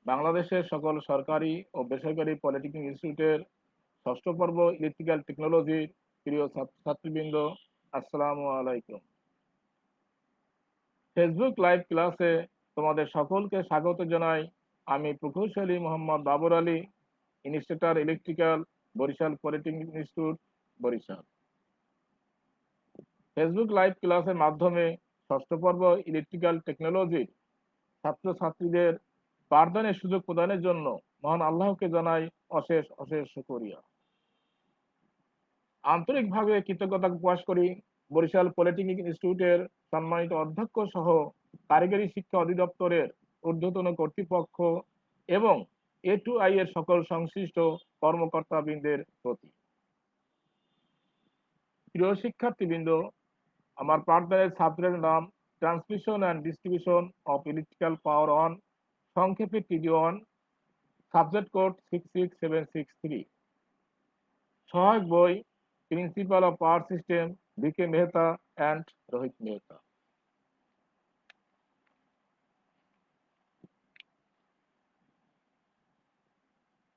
বাংলাদেশের সকল সরকারি ও বেসরকারি পলিটেকনিক ইনস্টিটিউটের ষষ্ঠ পর্ব ইলেকট্রিক্যাল টেকনোলজির প্রিয় ছাত্রবৃন্দ, আসসালামু আলাইকুম। ফেসবুক লাইভ ক্লাসে তোমাদের সকলকে স্বাগত জানাই। আমি প্রকৌশলী Mohammad Babar Ali, instructor electrical, Barishal polytechnic institute, Barishal. Facebook live ক্লাসের মাধ্যমে ষষ্ঠ পর্ব ইলেকট্রিক্যাল টেকনোলজির ছাত্রছাত্রীদের পাঠদানের সুযোগ প্রদানের জন্য মহান আল্লাহকে জানাই অশেষ অশেষ শুকরিয়া। আন্তরিকভাবে কৃতজ্ঞতা প্রকাশ করি বরিশাল পলিটেকনিক ইনস্টিটিউটের সম্মানিত অধ্যক্ষ সহ কারিগরি শিক্ষা অধিদপ্তরের ঊর্ধ্বতন কর্তৃপক্ষ এবং A2I এর সকল সংশ্লিষ্ট কর্মকর্তাবৃন্দের প্রতি। প্রিয় শিক্ষার্থীবৃন্দ, আমার পাঠদানের সাবজেক্টের নাম transmission and distribution of electrical power on, সংক্ষেপে TD1, সাবজেক্ট কোড 66763। সহায়ক বই principal of power system, BK Mehta and Rohit Mehta.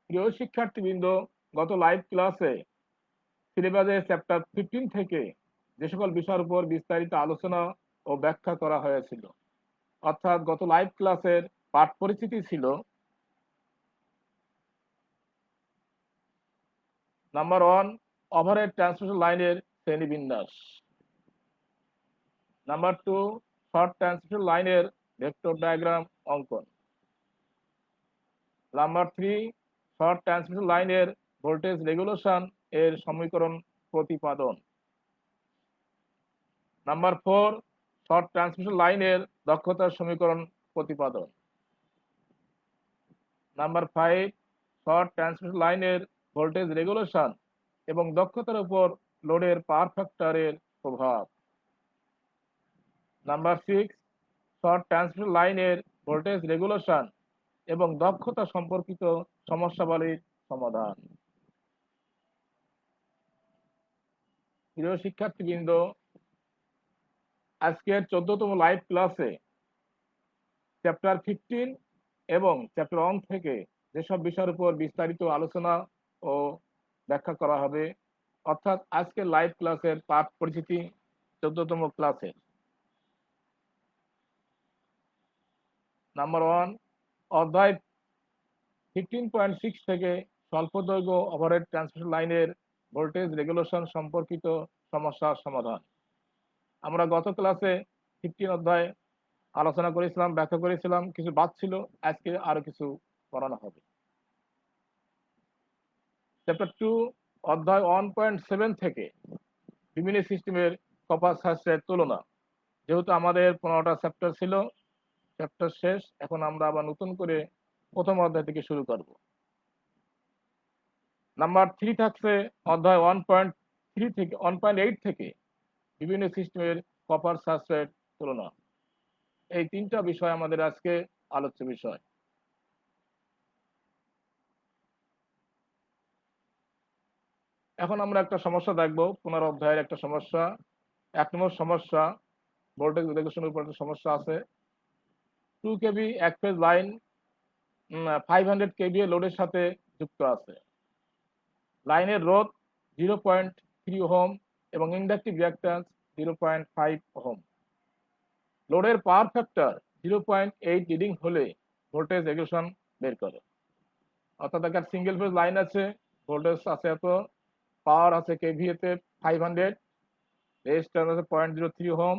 প্রিয় শিক্ষার্থীবৃন্দ, গত লাইভ ক্লাসে সিলেবাসের চ্যাপ্টার 15 থেকে যে সকল বিষয়ের উপর বিস্তারিত আলোচনা ও ব্যাখ্যা করা হয়েছিল, অর্থাৎ গত লাইভ ক্লাসের পাঠ পরিচিতি ছিল: নাম্বার 1, ওভারহেড ট্রান্সমিশন লাইনের শ্রেণীবিন্যাস। নাম্বার 2, শর্ট ট্রান্সমিশন লাইনের ভেক্টর ডায়াগ্রাম অঙ্কন। নাম্বার 3, শর্ট ট্রান্সমিশন লাইনের ভোল্টেজ রেগুলেশন এর সমীকরণ প্রতিপাদন। নাম্বার 4, শর্ট ট্রান্সমিশন লাইনের দক্ষতার সমীকরণ প্রতিপাদন। নাম্বার 5, শর্ট ট্রান্সমিশন লাইনের ভোল্টেজ রেগুলেশন এবং দক্ষতার উপর লোডের পাওয়ার ফ্যাক্টরের প্রভাব। নাম্বার 6, শর্ট ট্রান্সমিশন লাইনের ভোল্টেজ রেগুলেশন এবং দক্ষতা সম্পর্কিত সমস্যাবলীর সমাধান। প্রিয় শিক্ষার্থীবৃন্দ, আজকের 14তম লাইভ ক্লাসে চ্যাপ্টার 15 এবং চ্যাপ্টার 1 থেকে যেসব বিষয়ের উপর বিস্তারিত আলোচনা ও ব্যাখ্যা করা হবে, অর্থাৎ আজকের লাইভ ক্লাসের পাঠ পরিচিতি 14তম ক্লাসের। নাম্বার 1, অধ্যায় 15.6 থেকে স্বল্প দৈর্ঘ্য ওভারহেড ট্রান্সমিশন লাইনের ভোল্টেজ রেগুলেশন সম্পর্কিত সমস্যার সমাধান। আমরা গত ক্লাসে 15 অধ্যায় আলোচনা করেছিলাম, ব্যাখ্যা করেছিলাম, কিছু বাদ ছিল, আজকে আরো কিছু করানো হবে। চ্যাপ্টার 2, অধ্যায় 1.7 থেকে বিভিন্ন সিস্টেমের কপার সাবস্ট্রেট তুলনা। যেহেতু আমাদের 15টা চ্যাপ্টার ছিল, চ্যাপ্টার শেষ, এখন আমরা আবার নতুন করে প্রথম অধ্যায় থেকে শুরু করব। নাম্বার 3 থাকছে অধ্যায় 1.3 থেকে 1.8 থেকে বিভিন্ন সিস্টেমের কপার সাবস্ট্রেট তুলনা। এই 3টা বিষয় আমাদের আজকে আলোচ্য বিষয়। এখন আমরা একটা সমস্যা দেখব, 15 অধ্যায়ের একটা সমস্যা। 1 নম্বর সমস্যা, ভোল্টেজ রেগুলেশনের উপর একটা সমস্যা আছে। 2 কেভি এক ফেজ লাইন 500 কেভিএ লোডের সাথে যুক্ত আছে। লাইনের রোধ 0.3 ওহম এবং ইন্ডাকটিভ রিঅ্যাকট্যান্স 0.5 ওহম। লোডের পাওয়ার ফ্যাক্টর 0.8 লিডিং হলে ভোল্টেজ রেগুলেশন বের করে। অর্থাৎ একটা সিঙ্গেল ফেজ লাইন আছে, ভোল্টেজ আছে এত, পাওয়ার আছে কেভিএ তে 500, রেজিস্ট্যান্স আছে 0.03 ওহম,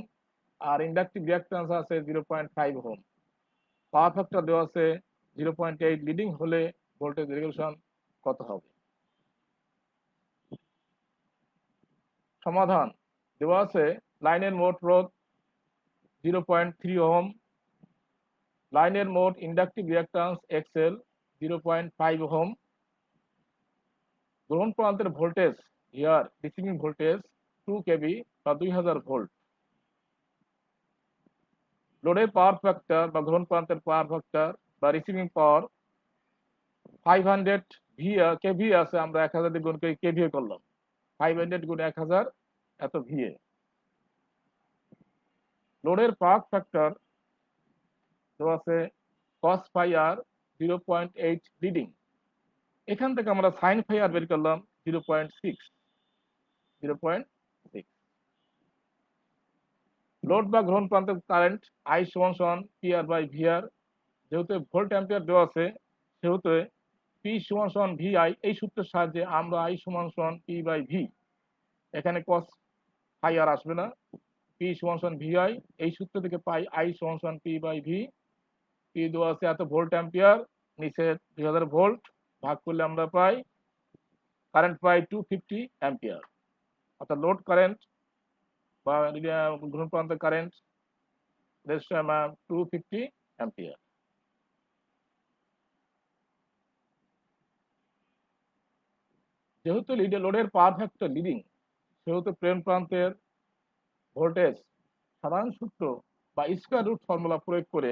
আর ইন্ডাকটিভ রিঅ্যাকট্যান্স আছে 0.5 ওহম। পাওয়ার ফ্যাক্টর দেওয়া আছে 0.8 লিডিং হলে ভোল্টেজ রেগুলেশন কত হবে? সমাধান দেওয়া আছে: লাইনের মোট রোধ 0.3 ওহম, লাইনের মোট ইন্ডাকটিভ রিঅ্যাকট্যান্স XL 0.5 ওহম, গ্রহণ প্রান্তের voltage here receiving voltage 2 kV বা 2000 ভোল্ট, লোডের পাওয়ার ফ্যাক্টর বা গ্রহণ প্রান্তের পাওয়ার ফ্যাক্টর বা রিসিভিং পাওয়ার 500 কেভি আছে, আমরা 1000 দিয়ে গুণ করে কেভিএ করলাম, 500 গুণ 1000 এত ভিএ। লোডের পাওয়ার ফ্যাক্টর দেওয়া আছে cos phi r 0.8 লিডিং। এখান থেকে আমরা সাইন ফাই আর বের করলাম 0.6। লোড বা গ্রহণ প্রান্তের কারেন্ট আই সমান সমান পি আর বাই ভি আর। যেহেতু ভোল্ট অ্যাম্পিয়ার দেওয়া আছে সেহেতু পি সমান সমান ভি আই। এই সূত্রের সাহায্যে আমরা আই সমান সমান পি বাই ভি, এখানে কস ফাই আর আসবে না, পি সমান সমান ভি আই। এই সূত্র থেকে পাই আই সমান সমান পি বাই ভি। পি দেওয়া আছে এত ভোল্ট অ্যাম্পিয়ার, নিচে 2000 ভোল্ট, ভাগ করলে আমরা পাই কারেন্ট পাই 250 অ্যাম্পিয়ার। অর্থাৎ লোড কারেন্ট বা গ্রহণ প্রান্তের কারেন্ট রেজিস্ট্যান্স 250 অ্যাম্পিয়ার। যেহেতু লোডের পাওয়ার ফ্যাক্টর লিডিং, সেহেতু প্রেরণ প্রান্তের ভোল্টেজ সাধারণ সূত্র বা স্কয়ার রুট ফর্মুলা প্রয়োগ করে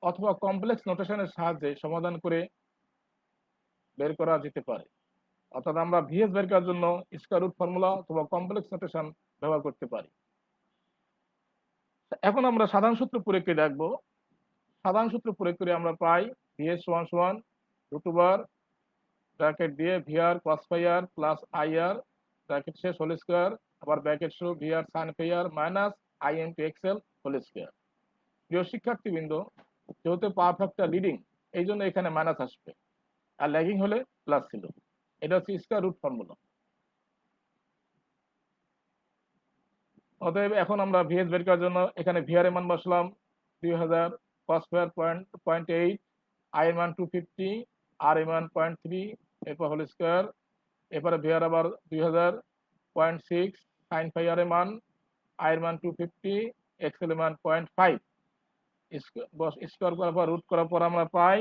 অথবা কমপ্লেক্স নোটেশনের সাহায্যে সমাধান করে বের করা যেতে পারে। অর্থাৎ আমরা ভিএস বের করার জন্য স্কয়ার রুট ফর্মুলা অথবা কমপ্লেক্স নোটেশন ব্যবহার করতে পারি। এখন আমরা সাধারণ সূত্র প্রয়োগ করে দেখব। সাধারণ সূত্র প্রয়োগ করে আমরা পাই ভিএস সমান সমান রুট ওভার ব্র্যাকেট দিয়ে VR cos phi R plus IR bracket শেষ হোল স্কয়ার, আবার ব্র্যাকেট শুরু VR sine phi R minus I into XL whole square. প্রিয় শিক্ষার্থীবৃন্দ, যেহেতু পাওয়ার ফ্যাক্টর লিডিং এই জন্য এখানে মাইনাস আসবে, আর ল্যাগিং হলে প্লাস ছিল। এটা হচ্ছে স্কয়ার রুট ফর্মুলা। অতএব এখন আমরা ভিএস বের করার জন্য এখানে ভিআর এর মান বসলাম 2000, কস স্কয়ার 0.8, আই এর মান 250, আর এর মান 0.3, এরপর হোল স্কয়ার, এরপরে ভিআর আবার 2000, 0.6, সাইন ফাই আর এর মান, আই এর মান 250, এক্সএল এর মান 0.5, স্কয়ার করার পর রুট করার পর আমরা পাই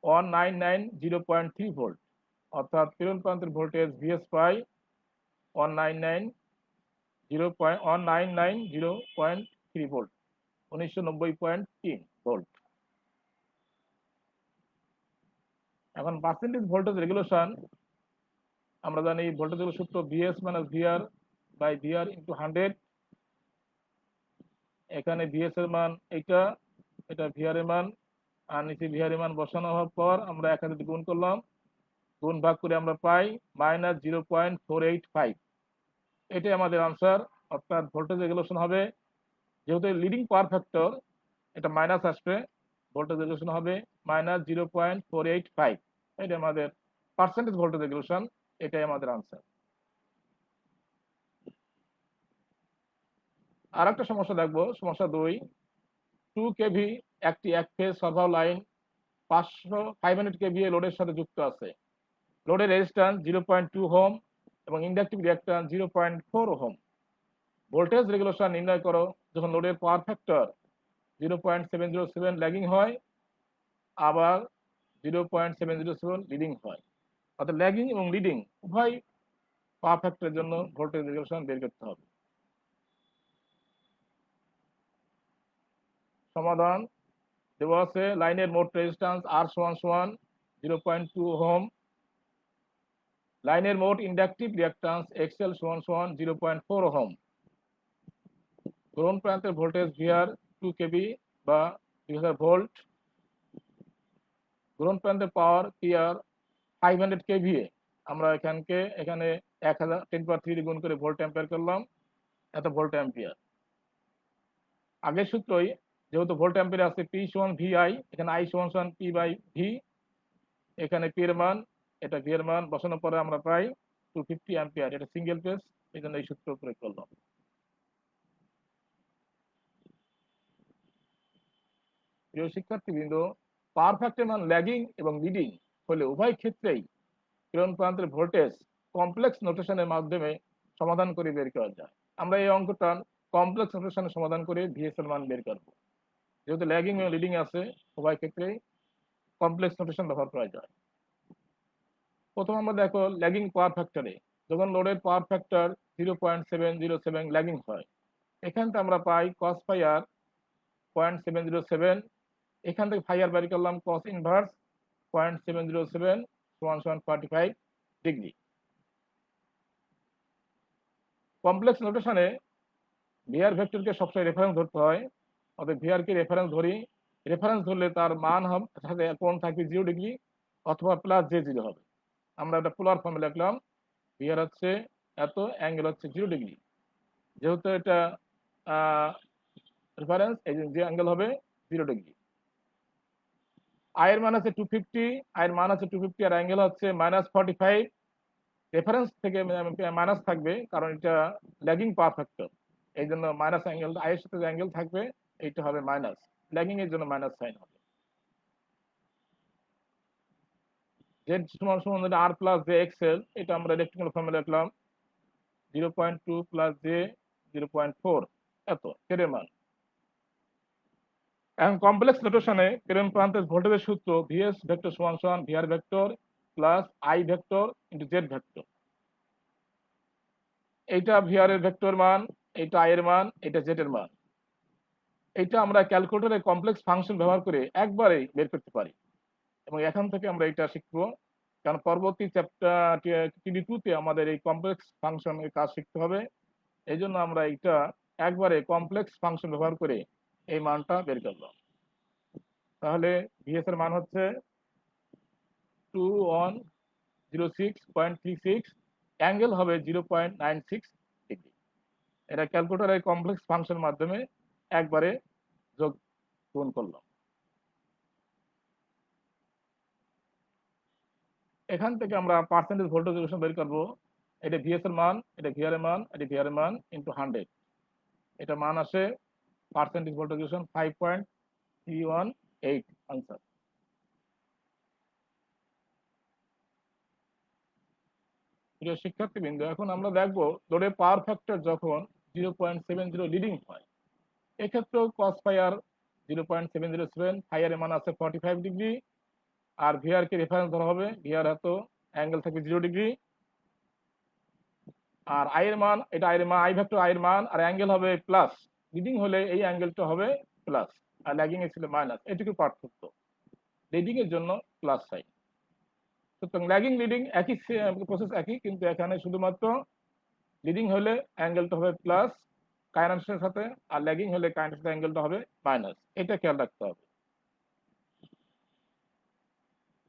1990.3 ভোল্ট। অর্থাৎ প্রেরণ প্রান্তের ভোল্টেজ ভিএস পাই 1990.3 ভোল্ট, 1990.3 ভোল্ট। এখন পার্সেন্টেজ ভোল্টেজ রেগুলেশন আমরা জানি ভোল্টেজ সূত্র VS minus VR by VR into 100। এখানে ভিএস এর মান এটা ভিআর এর মান, আর নিচে ভিআর এর মান বসানো হওয়ার পর আমরা 1000 গুণ করলাম, গুণ ভাগ করে আমরা পাই -0.485। এটাই আমাদের আনসার। অর্থাৎ ভোল্টেজ রেগুলেশন হবে, যেহেতু লিডিং পাওয়ার ফ্যাক্টর এটা মাইনাস আসবে, ভোল্টেজ রেগুলেশন হবে -0.485। এটা আমাদের পার্সেন্টেজ ভোল্টেজ রেগুলেশন, এটাই আমাদের আনসার। আর একটা সমস্যা দেখবো, সমস্যা 2। 2 কেভি একটি এক ফেজ সরবরাহ লাইন 500 কেভিএ লোডের সাথে যুক্ত আছে। লোডের রেজিস্ট্যান্স 0.2 ওহম এবং inductive reactance 0.4 ohm. Voltage regulation নির্ণয় করো যখন লোডের পাওয়ার ফ্যাক্টর 0.707 ল্যাগিং হয়, আবার 0.707 লিডিং হয়। অর্থাৎ ল্যাগিং এবং লিডিং উভয় পাওয়ার ফ্যাক্টরের জন্য ভোল্টেজ রেগুলেশন বের করতে হবে। সমাধান দেওয়া আছে লাইনের মোট রেজিস্ট্যান্স আর সমান সমান 0.2 ওহম, লাইনের মোট ইন্ডাকটিভ রিঅ্যাক্ট্যান্স এক্সএল সমান সমান 0.4 ওহম, গ্রহণ প্রান্তের ভোল্টেজ ভিআর 2 কেভি বা 2000 ভোল্ট, গ্রহণ প্রান্তের পাওয়ার পিআর 500 কেভিএ। আমরা এখানে 1000 10³ গুণ করে ভোল্ট অ্যাম্পিয়ার করলাম, এত ভোল্ট অ্যাম্পিয়ার। আগের সূত্রই যেহেতু ভোল্ট অ্যাম্পিয়ার আছে পি সমান ভি আই, এখানে আই সমান সমান পি বাই ভি, এখানে পি এর মান এটা ভি এর মান বসানোর পরে আমরা পাই 250 অ্যাম্পিয়ার। এটা সিঙ্গেল ফেজ, এই জন্য এই সূত্র প্রয়োগ করলাম। প্রিয় শিক্ষার্থীবৃন্দ, পাওয়ার ফ্যাক্টর মান ল্যাগিং এবং লিডিং হলে উভয় ক্ষেত্রেই প্রেরণ প্রান্তের ভোল্টেজ কমপ্লেক্স নোটেশনের মাধ্যমে সমাধান করে বের করা যায়। আমরা এই অঙ্কটা কমপ্লেক্স নোটেশনে সমাধান করে ভিএস এর মান বের করব। যেহেতু ল্যাগিং এবং লিডিং আছে, উভয় ক্ষেত্রেই কমপ্লেক্স নোটেশন ব্যবহার করা যায়। প্রথম আমরা দেখো ল্যাগিং পাওয়ার ফ্যাক্টরে যখন লোডের পাওয়ার ফ্যাক্টর 0.707 ল্যাগিং হয়, এখান থেকে আমরা পাই কস ফাই আর 0.707। এখান থেকে ফাই আর বের করলাম কস ইনভার্স 0.707 সমান সমান 45 ডিগ্রি। কমপ্লেক্স নোটেশনে ভিআর ভেক্টরকে সবসময় রেফারেন্স ধরতে হয়, অর্থাৎ ভিআর কে রেফারেন্স ধরি, রেফারেন্স ধরলে তার মান সাথে কোণ থাকবে 0 ডিগ্রি অথবা প্লাস J0 হবে। আমরা একটা পোলার ফর্মে লিখলাম, ভিআর হচ্ছে এত, অ্যাঙ্গেল হচ্ছে 0 ডিগ্রি। যেহেতু এটা রেফারেন্স, এই যে অ্যাঙ্গেল হবে 0 ডিগ্রি। আয়ের মান আছে 250, আয়ের মান আছে 250 আর অ্যাঙ্গেল হচ্ছে -45। রেফারেন্স থেকে মাইনাস থাকবে কারণ এটা ল্যাগিং পাওয়ার ফ্যাক্টর, এই জন্য মাইনাস অ্যাঙ্গেল, আয়ের সাথে যে অ্যাঙ্গেল থাকবে এইটা হবে মাইনাস, ল্যাগিং এর জন্য মাইনাস সাইন হবে। জেড সমান সমান আর প্লাস জে এক্সেল, এটা আমরা ইলেকট্রিক্যাল ফর্মুলা লিখলাম 0.2 প্লাস জে 0.4, এত জেডের মান। এখন কমপ্লেক্স নোটেশনে প্রেরণ প্রান্তের ভোল্টেজের সূত্র ভিএস ভেক্টর সমান সমান VR vector plus I vector into Z vector. এইটা ভিআর এর ভেক্টর মান, এটা আই এর মান, এটা জেড এর মান। এটা আমরা ক্যালকুলেটরে কমপ্লেক্স ফাংশন ব্যবহার করে একবারেই বের করতে পারি এবং এখান থেকে আমরা এটা শিখবো, কারণ পরবর্তী চ্যাপ্টার টিডি 2 তে আমাদের এই কমপ্লেক্স ফাংশনের কাজ শিখতে হবে। এই জন্য আমরা এটা একবারে কমপ্লেক্স ফাংশন ব্যবহার করে এই মানটা বের করলাম। তাহলে ভিএস এর মান হচ্ছে 2106.36, অ্যাঙ্গেল হবে 0.96 ডিগ্রি। এটা ক্যালকুলেটরের কমপ্লেক্স ফাংশনের মাধ্যমে একবারে যোগ গুণ করলাম। এখান থেকে আমরা পার্সেন্টেজ ভোল্টেজ রেগুলেশন বের করবো। এটা ভিএস এর মান, এটা ভিআর এর মান, এটা ভিআর এর মান ইন্টু 100। এটা মান আসে পার্সেন্টেজ ভোল্টেজ রেগুলেশন 5.318 আনসার। প্রিয় শিক্ষার্থীবৃন্দ, এখন আমরা দেখবো লোডের পাওয়ার ফ্যাক্টর যখন 0.70 লিডিং হয়, এক্ষেত্রেও কস ফাই আর 0.707, ফাই আর এর মান আছে 45 ডিগ্রি আর ভিআর কে রেফারেন্স ধরা হবে, ভিআর এত, অ্যাঙ্গেল থাকবে 0 ডিগ্রি। আর আই এর মান, এটা আই এর মান, আই ভেক্টর আই এর মান আর অ্যাঙ্গেল হবে প্লাস, লিডিং হলে এই অ্যাঙ্গেলটা হবে প্লাস আর ল্যাগিং এ ছিল মাইনাস, এটুকু পার্থক্য, লিডিং এর জন্য প্লাস সাইন। সুতরাং ল্যাগিং লিডিং একই প্রসেস একই, কিন্তু এখানে শুধুমাত্র লিডিং হলে অ্যাঙ্গেলটা হবে প্লাস কাইনেটিকের সাথে আর ল্যাগিং হলে কাইনেটিক অ্যাঙ্গেলটা হবে মাইনাস, এটা খেয়াল রাখতে হবে।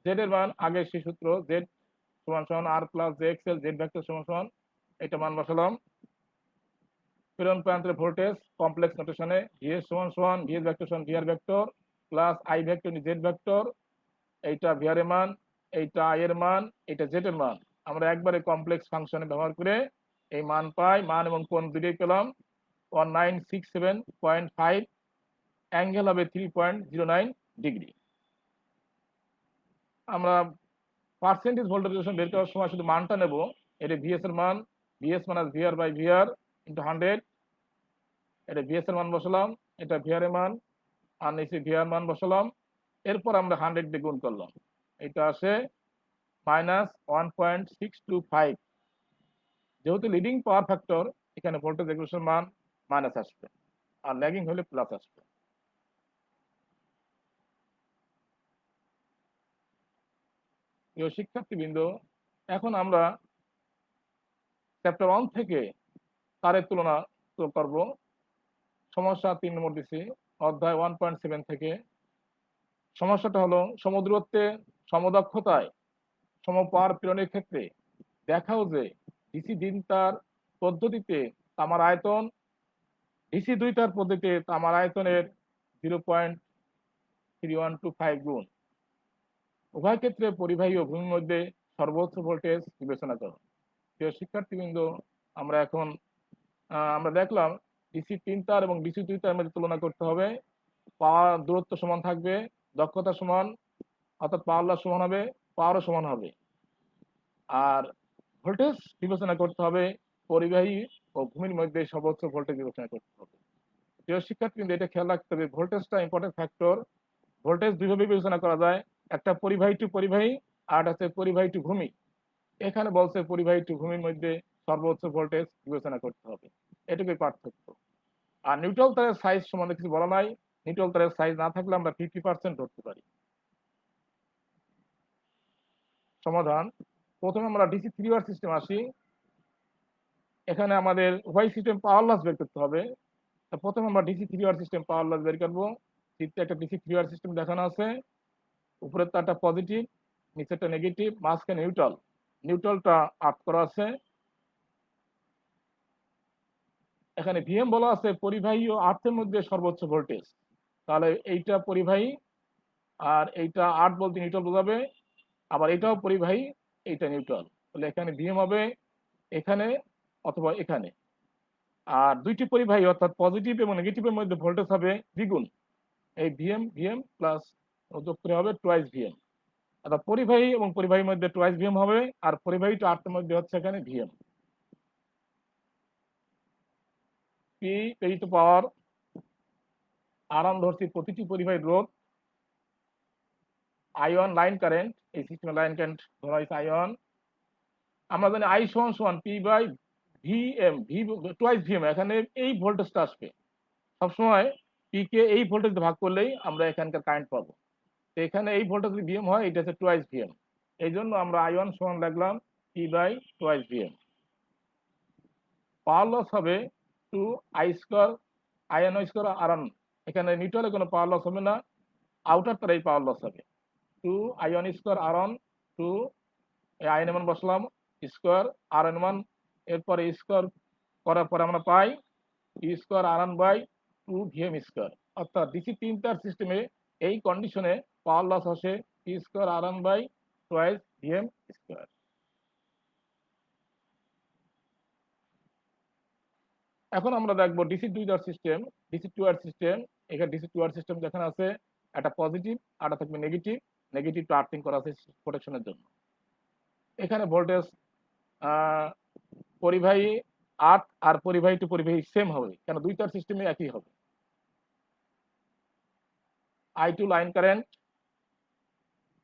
জেড এর মান আগে সেই সূত্র, জেড সমান সমান R plus J X L, Z vector সমান সমান, এটা মান বসালাম। প্রেরণ প্রান্তের ভোল্টেজ কমপ্লেক্স নোটেশনে ভিএস সমান সমান ভিএস ভেক্টর সমান VR vector plus I vector Z vector, এইটা ভিআর এর মান, এইটা আই এর মান, এটা জেড এর মান। আমরা একবারে কমপ্লেক্স ফাংশনে ব্যবহার করে এই মান পাই, মান এবং কোণ দুটোই পেলাম 1967.5, অ্যাঙ্গেল হবে 3.09 ডিগ্রি। আমরা পার্সেন্টেজ ভোল্টেজ রেগুলেশন বের করার সময় শুধু মানটা নেব, এটা ভিএস এর মান, VS minus VR by VR into 100, এটা ভিএস এর মান বসালাম, এটা ভিআর এর মান আর নিচে ভিআর মান বসালাম। এরপর আমরা 100 দিয়ে গুণ করলাম, এটা আসে -1.625। যেহেতু লিডিং পাওয়ার ফ্যাক্টর, এখানে ভোল্টেজ রেগুলেশন মান মাইনাস আসবে আর ল্যাগিং হলে প্লাস আসবে। প্রিয় শিক্ষার্থীবৃন্দ, এখন আমরা চ্যাপ্টার 1 থেকে তারের তুলনা করব। সমস্যা 3 নম্বর দিছি, অধ্যায় 1.7 থেকে। সমস্যাটা হলো সমদূরত্বে সমদক্ষতায় সমপাওয়ার প্রেরণের ক্ষেত্রে দেখাও যে ডিসি 3 তার পদ্ধতিতে তামার আয়তন ডিসি 2 তার পদ্ধতিতে তামার আয়তনের 0.3125 গুণ। উভয় ক্ষেত্রে পরিবাহী ও ভূমির মধ্যে সর্বোচ্চ ভোল্টেজ বিবেচনা করো। প্রিয় শিক্ষার্থীবৃন্দ, আমরা এখন আমরা দেখলাম ডিসি 3 তার এবং ডিসি 2 তার মধ্যে তুলনা করতে হবে। পাওয়ার দূরত্ব সমান থাকবে, দক্ষতা সমান, অর্থাৎ পাওয়ার লস সমান হবে, পাওয়ারও সমান হবে। আর ভোল্টেজ বিবেচনা করতে হবে, পরিবাহী ও ভূমির মধ্যে সর্বোচ্চ ভোল্টেজ বিবেচনা করতে হবে। প্রিয় শিক্ষার্থীবৃন্দ, এটা খেয়াল রাখতে হবে, ভোল্টেজটা ইম্পর্টেন্ট ফ্যাক্টর। ভোল্টেজ দুইভাবে বিবেচনা করা যায়, একটা পরিবাহী টু পরিবাহী আর হচ্ছে পরিবাহী টু ভূমি। এখানে বলছে পরিবাহী টু ভূমির মধ্যে সর্বোচ্চ ভোল্টেজ বিবেচনা করতে হবে, এটুকুই পার্থক্য। আর নিউট্রাল তারের সাইজ সম্বন্ধে কিছু বলা নাই, নিউট্রাল তারের সাইজ না থাকলে আমরা 50% ধরতে পারি। সমাধান, প্রথমে আমরা ডিসি 3 ওয়াট সিস্টেম আসি। এখানে আমাদের উভয় সিস্টেম পাওয়ার লস বের করতে হবে। প্রথমে আমরা DC 3 watt system power loss বের করবো। চিত্রে একটা ডিসি 3 ওয়াট সিস্টেম দেখানো আছে, উপরের তারটা পজিটিভ, নিচেরটা নেগেটিভ, মাঝখানে নিউট্রাল, নিউট্রালটা আপ করা আছে। এখানে ভিএম বলা আছে পরিবাহী ও আর্থের মধ্যে সর্বোচ্চ ভোল্টেজ, তাহলে এইটা পরিবাহী আর এইটা আর্থ বলতে নিউট্রাল বোঝাবে, আবার এটাও পরিবাহী, এইটা নিউট্রাল, তাহলে এখানে ভিএম হবে এখানে অথবা এখানে। আর দুইটি পরিবাহী অর্থাৎ পজিটিভ এবং নেগেটিভের মধ্যে ভোল্টেজ হবে দ্বিগুণ, এই ভিএম ভিএম প্লাস যোগ করে হবে টুয়াইস ভিএম, অর্থাৎ পরিবাহী এবং পরিবাহীর মধ্যে টুয়াইস ভিএম হবে, আর পরিবাহীটা আর্থের মধ্যে হচ্ছে এখানে ভিএম। পি প্রেরিত পাওয়ার, আরাম ধরছি প্রতিটি পরিবাহীর রোধ, আইওয়ান লাইন কারেন্ট, এই সিস্টেমে লাইন কারেন্ট ধরা হয়েছে আইওয়ান। আমরা জানি আই সমান সমান P by VM, V twice VM, এখানে এই ভোল্টেজটা আসবে সবসময়, পি কে এই ভোল্টেজ ভাগ করলেই আমরা এখানকার কারেন্ট পাবো। তো এখানে এই ভোল্টেজ যদি ভিএম হয়, এটা হচ্ছে টুয়াইস ভিএম, এই জন্য আমরা আইওয়ান সমান লাগলাম P by twice VM. Power loss হবে two I square IN square R, এখানে নিউট্রালে কোনো পাওয়ার লস হবে না, আউটার তার এই পাওয়ার লস হবে two I one square R one two, IN এমন বসলাম স্কোয়ার আর এন মান, এরপরে স্কোয়ার করার পরে আমরা পাই E square R on by two VM square, অর্থাৎ ডিসি 3 তার সিস্টেমে এই কন্ডিশনে পাওয়ার লস আসে E square R on by twice VM square. এখন আমরা দেখবো ডিসি 2 তার সিস্টেম, ডিসি 2 আর সিস্টেম। এখানে ডিসি 2 আর সিস্টেম যেখানে আছে একটা পজিটিভ আর একটা থাকবে নেগেটিভ, নেগেটিভটা আর্থিং করা আছে প্রোটেকশনের জন্য। এখানে ভোল্টেজ পরিবাহী আর্থ আর পরিবাহী টু পরিবাহী সেম হবে, কেন 2 তার সিস্টেমে একই হবে। আই টু লাইন কারেন্ট,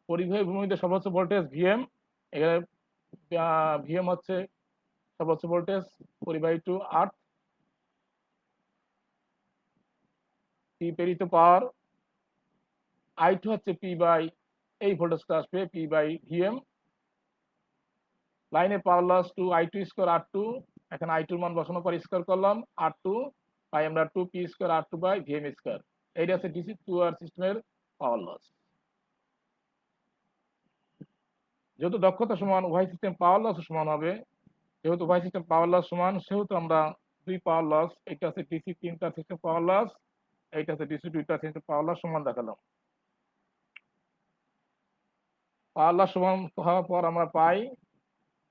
পরিবাহী ভূমিতে সর্বোচ্চ ভোল্টেজ ভিএম, এখানে ভিএম হচ্ছে সর্বোচ্চ ভোল্টেজ, পরিবাহী টু আর্থ। পি প্রেরিত পাওয়ার, আই টু হচ্ছে পি বাই, এই ভোল্টেজটা আসবে পি বাই ভিএম। লাইনের power loss two I two square R two, এখানে আই টুর মান বসানোর পর স্কোয়ার করলাম আর টু, পাই আমরা two P square R two by VM square. এইটা হচ্ছে ডিসি 2 আর সিস্টেমের পাওয়ার লস। যেহেতু দক্ষতা সমান, উভয় সিস্টেম পাওয়ার লস সমান হবে, যেহেতু উভয় সিস্টেম পাওয়ার লস সমান, সেহেতু আমরা দুই পাওয়ার লস, এটা হচ্ছে ডিসি 3 তার সিস্টেম পাওয়ার লস, এইটা হচ্ছে ডিসি 2 তার সিস্টেম পাওয়ার লস সমান দেখালাম। পাওয়ার লস সমান হওয়ার পর আমরা পাই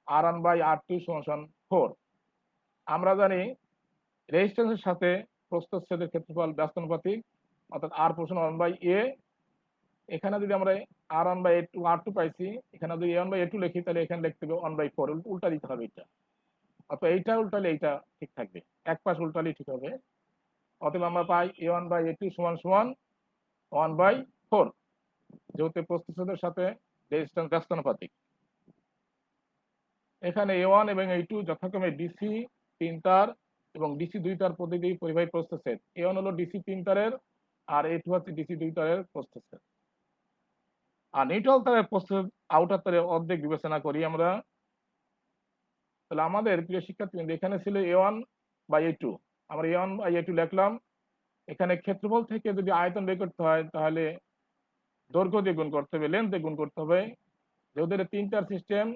আর ওয়ান বাই আর টু সমান 4। আমরা জানি রেজিস্ট্যান্সের সাথে প্রস্থচ্ছেদের ক্ষেত্রফল ব্যস্তানুপাতিক, অর্থাৎ আর প্রশ্ন 1/a। এখানে যদি আমরা আর1/a2 পাইছি, এখানে যদি a1/a2 লিখি, তাহলে এখানে লিখতে হবে 1/4, উল্টা দিতে হবে এটা, অথবা এইটা উল্টালে এইটা ঠিক থাকবে, এক পাশ উল্টালেই ঠিক হবে। অতএব আমরা পাই a1/a2 সমান সমান 1/4, যেহেতু প্রস্থচ্ছেদের সাথে রেজিস্ট্যান্স ব্যস্তানুপাতিক। এখানে a1 এবং a2 যথাক্রমে ডিসি 3 তার এবং ডিসি 2 তার প্রতিটি পরিবাহী প্রস্থচ্ছেদ। a1 হলো ডিসি 3 তারের আর a2 হচ্ছে ডিসি 2 তারের প্রস্থচ্ছেদ। আর নিউট্রাল তারের প্রস্থচ্ছেদ আউটার তারের অর্ধেক বিবেচনা করি আমরা, তাহলে আমাদের প্রিয় শিক্ষার্থী এখানে ছিল a1/a2, আমরা a1/a2 লিখলাম। এখানে ক্ষেত্রফল থেকে যদি আয়তন বের করতে হয়, তাহলে দৈর্ঘ্য দিয়ে গুণ করতে হবে, লেন্থ দিয়ে গুণ করতে হবে। যেহেতু 3 তার সিস্টেম,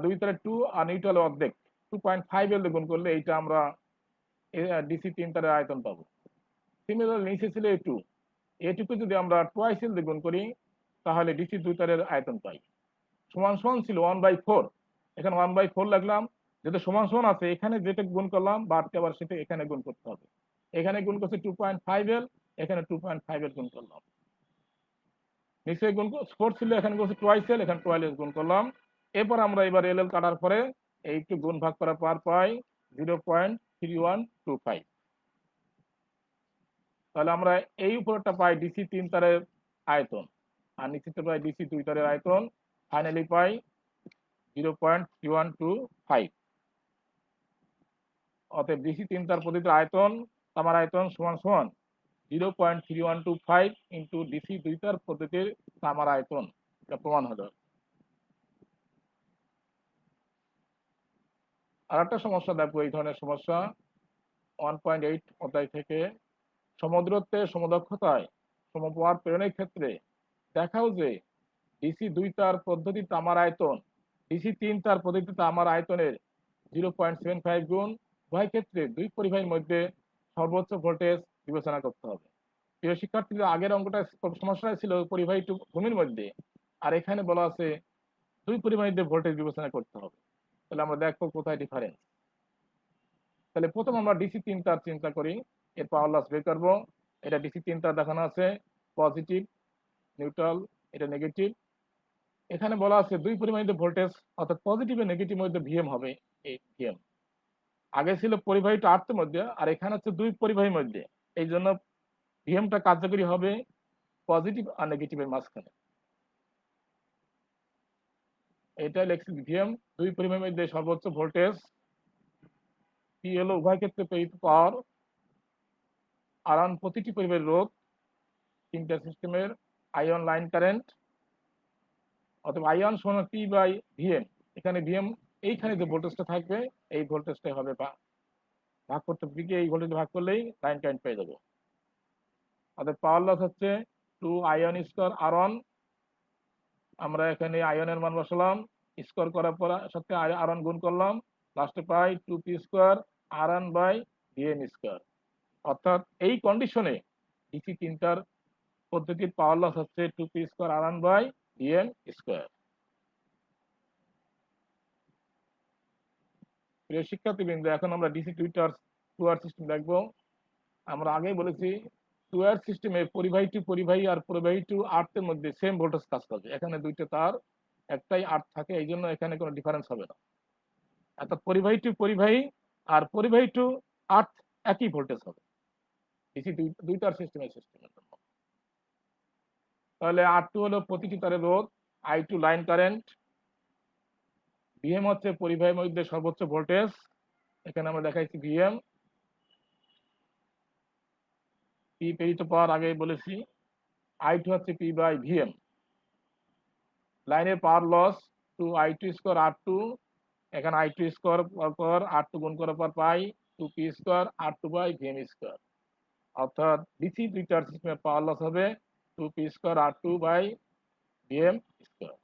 2 তারের 2 আর নিউট্রাল অর্ধেক 2.5 এল দিয়ে গুণ করলে এইটা আমরা ডিসি 3 তারের আয়তন পাবো। সিমিলার নিচে ছিল a2, এটুকু যদি আমরা টুয়াইস এল দিয়ে গুণ করি, তাহলে ডিসি 2 তারের আয়তন পাই। সমান সমান ছিল 1/4, এখানে 1/4 লাগলাম, যেহেতু সমান সমান আছে, এখানে যেটা গুণ করলাম বাড়তে আবার সেটা এখানে গুণ করতে হবে। এখানে গুণ করছে 2.5 এল, এখানে 2.5 এল গুণ করলাম। নিচে গুণ 4 ছিল, এখানে করছে টুয়াইস এল, এখানে 12 গুণ করলাম। এরপর আমরা এবার এল কাটার পরে এইটু গুণ ভাগ করার পর পাই 0.3125। তাহলে আমরা এই উপরটা পাই ডিসি 3 তারের আয়তন, আর নিচেটা পাই ডিসি 2 তারের আয়তন, ফাইনালি পাই 0.3125। অতএব ডিসি 3 তার প্রতিটি আয়তন, তামার আয়তন সমান সমান 0.3125 ইন্টু ডিসি 2 তার প্রতিটির তামার আয়তন, এটা প্রমাণ হলো। আর একটা সমস্যা দেখবো, এই ধরনের সমস্যা 1.8 অধ্যায় থেকে সমদূরত্বে সমদক্ষতায় সমপ্রবাহ প্রেরণের ক্ষেত্রে দেখাও যে ডিসি 2 তার পদ্ধতি তামার আয়তন ডিসি 3 তার পদ্ধতি তামার আয়তনের 0.75 গুণ, উভয় ক্ষেত্রে দুই পরিবাহীর মধ্যে সর্বোচ্চ ভোল্টেজ বিবেচনা করতে হবে। প্রিয় শিক্ষার্থীদের, আগের অঙ্কটা সমস্যাটা ছিল পরিবাহী টু ভূমির মধ্যে, আর এখানে বলা আছে দুই পরিবাহীদের ভোল্টেজ বিবেচনা করতে হবে। তাহলে আমরা দেখবো কোথায় ডিফারেন্স। তাহলে প্রথম আমরা ডিসি 3 তার চিন্তা করি, এর পাওয়ার লস বের করবো। এটা ডিসি 3 তার দেখানো আছে, পজিটিভ, নিউট্রাল, এটা নেগেটিভ। এখানে বলা আছে দুই পরিবাহীদের ভোল্টেজ, অর্থাৎ পজিটিভ এবং নেগেটিভ মধ্যে ভিএম হবে। এই ভিএম আগে ছিল পরিবাহীটা আর্থের মধ্যে, আর এখানে হচ্ছে দুই পরিবাহীর মধ্যে। এই জন্য ভিএমটা কার্যকরী হবে পজিটিভ আর নেগেটিভের মাঝখানে। এটা লেখছি ভিএম, দুই পরিবাহীর মধ্যে সর্বোচ্চ ভোল্টেজ। পি হলো উভয় ক্ষেত্রে প্রেরিত পাওয়ার, আর অন প্রতিটি পরিবাহীর রোধ, তিনটা সিস্টেমের আইন লাইন কারেন্ট, অথবা আইন সমান পি বাই ভিএম। এখানে ভিএম এইখানে যে ভোল্টেজটা থাকবে এই ভোল্টেজটাই হবে, বা ভাগ করতে দিকে এই ভোল্টেজ ভাগ করলেই লাইন কারেন্ট পেয়ে যাবো। অর্থাৎ পাওয়ার লস হচ্ছে 2 আয়ন স্কোয়ার আর অন। আমরা এখানে আয়নের মান বসালাম, স্কোয়ার করার পর সাথে আর অন গুণ করলাম, লাস্টে পাই 2p square R on by VM square. অর্থাৎ এই কন্ডিশনে ডিসি 3 তার পদ্ধতির পাওয়ার লস হচ্ছে 2p square R on by VM square. প্রিয় শিক্ষার্থীবৃন্দ, এখন আমরা ডিসি 2 আর সিস্টেম দেখবো। আমরা আগেই বলেছি 2 আর সিস্টেমে পরিবাহী টু পরিবাহী আর পরিবাহী টু আর্থের মধ্যে সেম ভোল্টেজ কাজ করবে। এখানে দুইটা তার, একটাই আর্থ থাকে, এই জন্য এখানে কোনো ডিফারেন্স হবে না। অর্থাৎ পরিবাহী টু পরিবাহী আর পরিবাহী টু আর্থ একই ভোল্টেজ হবে ডিসি 2 তার সিস্টেমের জন্য। তাহলে R2 হলো প্রতিটি তারের রোধ, I2 লাইন কারেন্ট, ভিএম হচ্ছে পরিবাহীর মধ্যে সর্বোচ্চ ভোল্টেজ, এখানে আমরা দেখাইছি ভিএম। পি প্রেরিত পাওয়ার আগে বলেছি, I2 হচ্ছে পি বাই ভিএম। লাইনের power loss 2 I2 square R2, এখানে I2 স্কোয়ার পর R2 গুণ করার পর পাই 2p square R2 by VM square. অর্থাৎ ডিসি 2 তার সিস্টেমের পাওয়ার লস হবে 2p square R2 by VM square.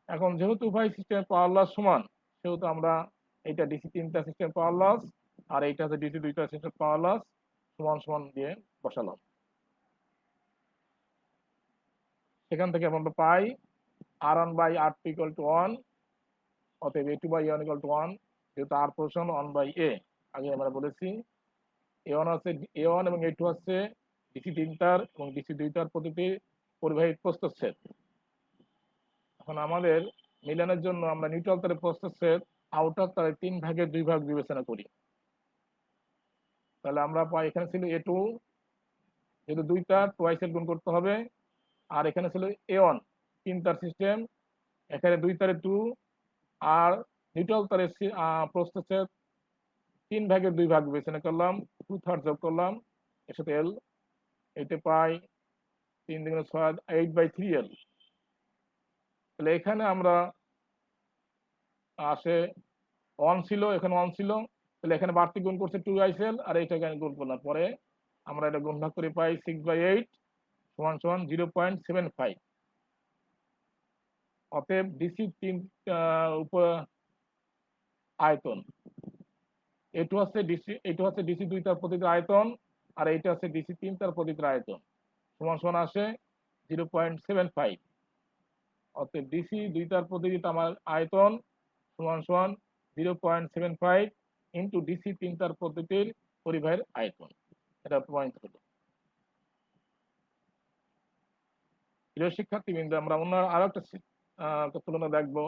এখন যেহেতু উভয় সিস্টেমের পাওয়ার লস সমান, সেহেতু আমরা এটা ডিসি 3 তার সিস্টেম পাওয়ার লস আর এইটা হচ্ছে ডিসি 2 তার সিস্টেম পাওয়ার লস সমান সমান দিয়ে বসালাম। সেখান থেকে আমরা পাই R1 by R2 equal to 1, অতএব A2 by A1 equal to 1, যেহেতু R পোর্শন 1 বাই A। আগে আমরা বলেছি A1 হচ্ছে A1 এবং A2 হচ্ছে ডিসি 3 তার এবং ডিসি 2 তার প্রতিটি পরিবাহী প্রস্থচ্ছেদ। এখন আমাদের মিলানের জন্য আমরা নিউট্রাল তারের প্রস্থচ্ছেদ আউটার তারের 3 ভাগের 2 ভাগ বিবেচনা করি। তাহলে আমরা পাই, এখানে ছিল A2, যেহেতু 2 তার টোয়াইসের গুণ করতে হবে, আর এখানে ছিল A1 3 তার সিস্টেম, এখানে 2 তারের 2, আর নিউট্রাল তারের প্রস্থচ্ছেদ 3 ভাগের 2 ভাগ বিবেচনা করলাম, 2/3 যোগ করলাম, এর সাথে এল, এতে পাই 3 × 6 8/3L। তাহলে এখানে আমরা আসে 1 ছিল, এখানে 1 ছিল, তাহলে এখানে বাড়তি গুণ করছে 2ICL, আর এইটা এখানে গুণ করলাম, পরে আমরা এটা গুণ ভাগ করে পাই 6/8 সমান সমান 0.75। অতএব ডিসি 3 উপ আয়তন এটু হচ্ছে ডিসি 2 তার প্রতিটি আয়তন, আর এইটা হচ্ছে ডিসি 3 তার প্রতিটি আয়তন, সমান সমান আসে 0.75। অতএব ডিসি 2 তার প্রতিটি তামার আয়তন সমান সমান 0.75 ইন্টু ডিসি 3 তার প্রতিটির পরিবাহের আয়তন। এটা পয়েন্ট হলো। প্রিয় শিক্ষার্থীবৃন্দ, আমরা অন্য আরো একটা তুলনা দেখবো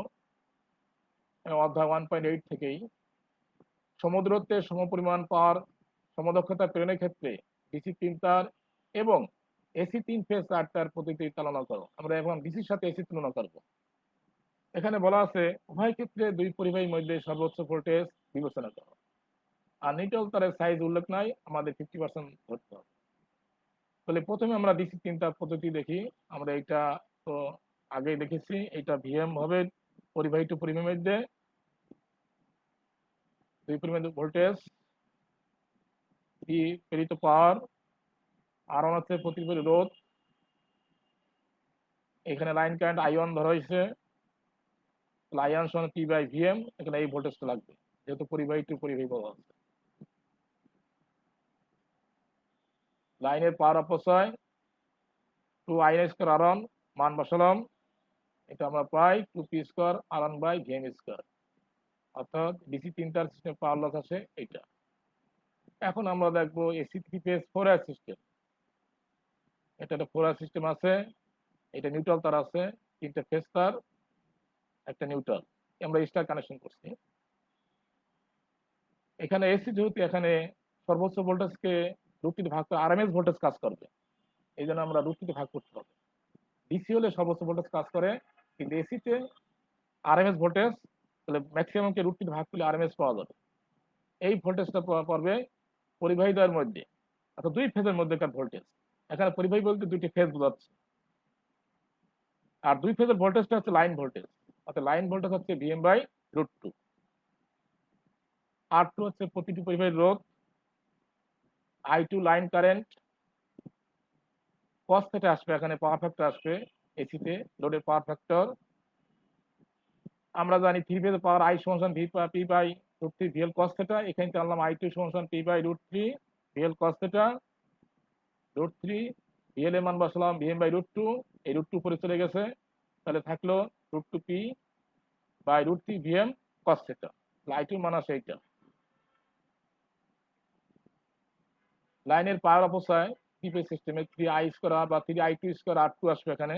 অধ্যায় 1.8 থেকেই। সমদূরত্বে সমপরিমাণ পাওয়ার সমদক্ষতা প্রেরণের ক্ষেত্রে ডিসি 3 তার এবং এসি 3 ফেজ 8 তার প্রতিটি তুলনা করো। আমরা এখন ডিসির সাথে এসি তুলনা করব। এখানে বলা আছে উভয় ক্ষেত্রে দুই পরিবাহীর মধ্যে সর্বোচ্চ ভোল্টেজ বিবেচনা করো, আর নিউট্রাল তারের সাইজ উল্লেখ নাই, আমাদের 50% ধরতে হবে। তাহলে প্রথমে আমরা ডিসি 3 তার পদ্ধতি দেখি। আমরা এটা তো আগেই দেখেছি, এটা ভিএম হবে পরিবাহী টু পরিবাহীর মধ্যে, দুই পরিমাণ ভোল্টেজ, পি প্রেরিত পাওয়ার, আর হচ্ছে প্রতিরোধ রোধ। এখানে লাইন কারেন্ট I1 ধরা হয়েছে, I1 সমান পি বাই ভিএম। এখানে এই ভোল্টেজটা লাগবে যেহেতু পরিবাহী টু পরিবাহী বলা আছে। লাইনের পাওয়ার অপচয় 2I² R1 মান বসালাম, এটা আমরা পাই 2P² R1 বাই VM², অর্থাৎ ডিসি 3 তার সিস্টেম পাওয়ার লস আছে এটা। এখন আমরা দেখবো এসি 3 ফেজ 4 সিস্টেম। এটা একটা 4 সিস্টেম আছে, এটা নিউট্রাল তার আছে, 3টে ফেজ তার, একটা নিউট্রাল, আমরা স্টার কানেকশন করছি। এখানে এসি যেহেতু এখানে সর্বোচ্চ ভোল্টেজকে রুটিতে ভাগ করে আরএমএস ভোল্টেজ কাজ করবে, এই জন্য আমরা রুটিতে ভাগ করতে হবে। ডিসি হলে সর্বোচ্চ ভোল্টেজ কাজ করে, কিন্তু এসিতে আরএমএস ভোল্টেজ, তাহলে ম্যাক্সিমামকে রুটিতে ভাগ করলে আরএমএস পাওয়া যাবে। এই ভোল্টেজটা পড়বে পরিবাহী দ্বয়ের মধ্যে, অর্থাৎ দুই ফেজের মধ্যেকার ভোল্টেজ। এখানে পরিবাহী বলতে দুইটি ফেজ বোঝাচ্ছে, আর দুই ফেজের ভোল্টেজটা হচ্ছে লাইন ভোল্টেজ, অর্থাৎ লাইন ভোল্টেজ হচ্ছে VM/√2। R2 হচ্ছে প্রতিটি পরিবাহীর রোধ, I2 লাইন কারেন্ট, cos θ আসবে, এখানে পাওয়ার ফ্যাক্টর আসবে এসিতে লোডের পাওয়ার ফ্যাক্টর। আমরা জানি থ্রি ফেজের পাওয়ার I সমান P/√3 VL cos θ, এখানে জানলাম I2 সমান P/√3 VL cos θ, √3 VL এর মান বসালাম VM/√2, এই √2 উপরে চলে গেছে, তাহলে থাকলো √2P/√3 VM cos θ। I2 মান আসে এইটা। লাইনের পাওয়ার অপচয় থ্রি ফেজ সিস্টেমে 3I² বা 3I2² R2 আসবে, এখানে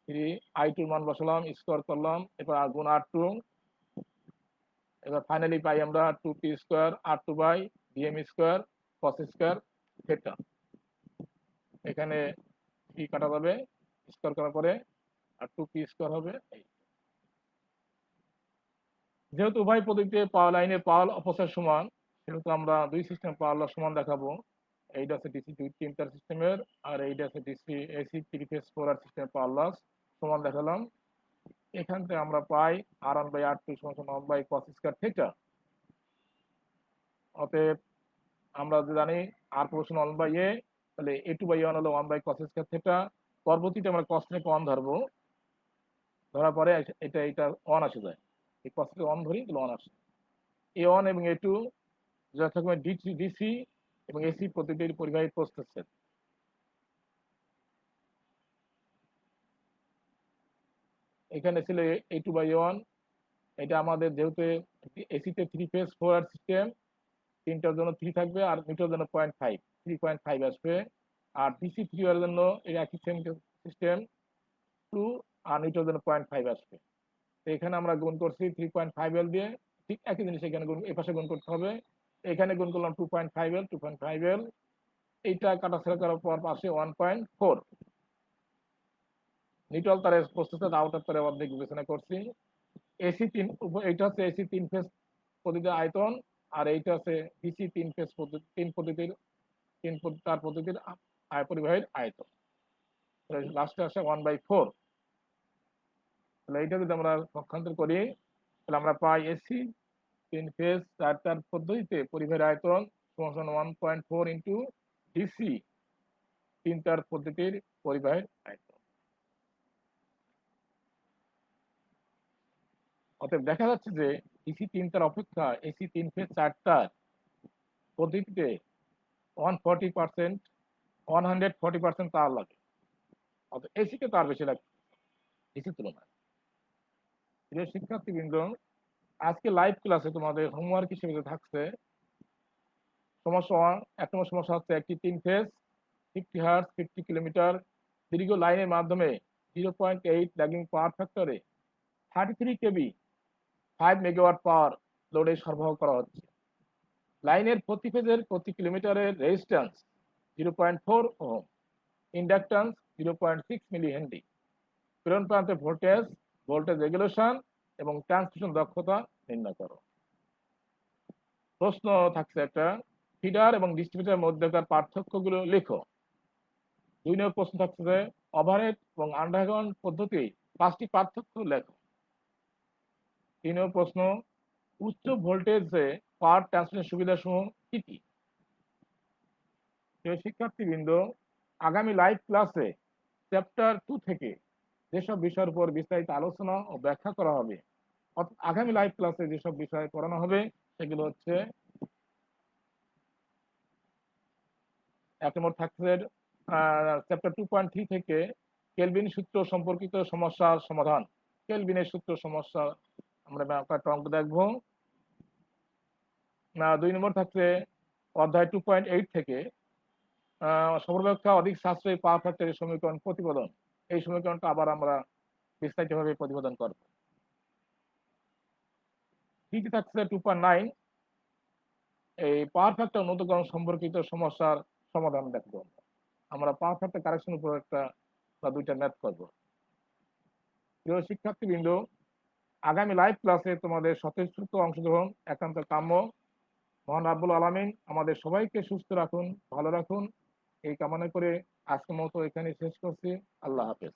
3I2 মান বসালাম, স্কোয়ার করলাম, এবার গুণ R2, এবার ফাইনালি পাই আমরা 2P² R2 by VM² cos² θ। এখানে পি কাটা যাবে, স্কোয়ার করার পরে আর 2P² হবে। যেহেতু উভয় পদ্ধতিতে পাওয়ার লাইনের পাওয়ার অপচয় সমান, সেহেতু আমরা দুই সিস্টেম পাওয়ার লস সমান দেখাবো। এইটা আছে ডিসি 3 তার সিস্টেমের, আর এইটা আছে ডিসি এসি 3 ফেজ 4 সিস্টেমের পাওয়ার লস সমান দেখালাম। এখান থেকে আমরা পাই R1/R2 সমান 1/cos² θ। অতএব আমরা জানি R প্রপোর্শন 1/A, তাহলে A2/A1 হলো 1/cos² θ। পরবর্তীতে আমরা cos থেকে 1 ধরবো, ধরার পরে এটা 1 আসে যায়, এই cos থেকে 1 ধরি তাহলে 1 আসে। A1 এবং A2 যথাক্রমে ডিসি এবং এসি প্রতিটির পরিবাহী প্রস্থচ্ছেদ। এখানে ছিল A2/A1, এটা আমাদের যেহেতু এসিতে 3 ফেজ 4 সিস্টেম, তিনটার জন্য 3 থাকবে আর মিটার জন্য 0.5, 3.5 আসবে। আর ডিসি 3 এর জন্য এই একই সেম সিস্টেম 2 আর মিটার জন্য 0.5 আসবে। তো এখানে আমরা গুণ করছি 3.5L দিয়ে, ঠিক একই জিনিস এখানে গুণ, এই পাশে গুণ করতে হবে। এখানে গুণ করলাম 2.5L, এইটা কাটাছাড়া করার পর পাশে 1.4। নিউট্রাল তারের প্রস্থচ্ছেদ আউটার তারের অর্ধেক বিবেচনা করছি। এসি 3, এইটা হচ্ছে এসি 3 ফেজ পদ্ধতির আয়তন, আর এইটা হচ্ছে ডিসি 3 ফেজ পদ্ধতি, তার পদ্ধতির পরিবাহীর আয়তন। লাস্টে আসে 1/4। তাহলে এইটা যদি আমরা পক্ষান্তর করি, তাহলে আমরা পাই এসি 3 ফেজ 4 তার পদ্ধতিতে পরিবাহীর আয়তন সমান 1.4 ইন্টু ডিসি 3 তার পদ্ধতির পরিবাহীর আয়তন। অতএব দেখা যাচ্ছে যে ডিসি 3 তার অপেক্ষা এসি 3 ফেজ 4 তার পদ্ধতিতে 140% তার লাগে, অর্থাৎ এসিকে তার বেশি লাগে ডিসির তুলনায়। প্রিয় শিক্ষার্থীবৃন্দ, আজকে লাইভ ক্লাসে তোমাদের হোমওয়ার্ক হিসেবে থাকছে সমস্যা 1। 1 নম্বর সমস্যা হচ্ছে একটি 3 ফেজ 50 হার্জ 50 কিলোমিটার দীর্ঘ লাইনের মাধ্যমে 0.8 ল্যাগিং পাওয়ার ফ্যাক্টরে 33 কেবি 5 মেগাওয়াট পাওয়ার লোডে সরবরাহ করা হচ্ছে। লাইনের প্রতি ফেজের প্রতি কিলোমিটারের রেজিস্ট্যান্স 0.4 ওহম, ইন্ডাকট্যান্স 0.6 মিলি হেনরি। প্রেরণ প্রান্তে ভোল্টেজ রেগুলেশন এবং ট্রান্সমিশন দক্ষতা নির্ণয় করো। প্রশ্ন থাকছে একটা, ফিডার এবং ডিস্ট্রিবিউটরের মধ্যকার পার্থক্যগুলো লেখো। 2 নম্বর প্রশ্ন থাকছে যে ওভারহেড এবং আন্ডারগ্রাউন্ড পদ্ধতি 5টি পার্থক্য লেখো। 3 নম্বর প্রশ্ন, উচ্চ ভোল্টেজে পাওয়ার ট্রান্সমিশন সুবিধাসমূহ কি কি? প্রিয় শিক্ষার্থীবৃন্দ, আগামী লাইভ ক্লাসে চ্যাপ্টার 2 থেকে যেসব বিষয়ের উপর বিস্তারিত আলোচনা ও ব্যাখ্যা করা হবে, আগামী লাইভ ক্লাসে যেসব বিষয় পড়ানো হবে সেগুলো হচ্ছে, এক নম্বর থাকছে চ্যাপ্টার 2.3 থেকে কেলভিন সূত্র সম্পর্কিত সমস্যার সমাধান। কেলভিনের সূত্র সমস্যা আমরা একটা অঙ্ক দেখবো। 2 নম্বর থাকছে অধ্যায় 2.8 থেকে সর্বাপেক্ষা অধিক সাশ্রয়ী পাওয়ার ফ্যাক্টরের সমীকরণ প্রতিপাদন। এই সমীকরণটা আবার আমরা বিস্তারিতভাবে প্রতিপাদন করব। তৃতীয় থাকছে 2.9, এই পাওয়ার ফ্যাক্টর উন্নতকরণ সম্পর্কিত সমস্যার সমাধান দেখবো। আমরা পাওয়ার ফ্যাক্টর কারেকশন উপর একটা বা দুইটা ম্যাথ করব। প্রিয় শিক্ষার্থীবৃন্দ, আগামী লাইভ ক্লাসে তোমাদের স্বতঃস্ফূর্ত অংশগ্রহণ একান্ত কাম্য। মহান রাব্বুল আলামিন আমাদের সবাইকে সুস্থ রাখুন, ভালো রাখুন, এই কামনা করে আজকের মতো এখানে শেষ করছি। আল্লাহ হাফেজ।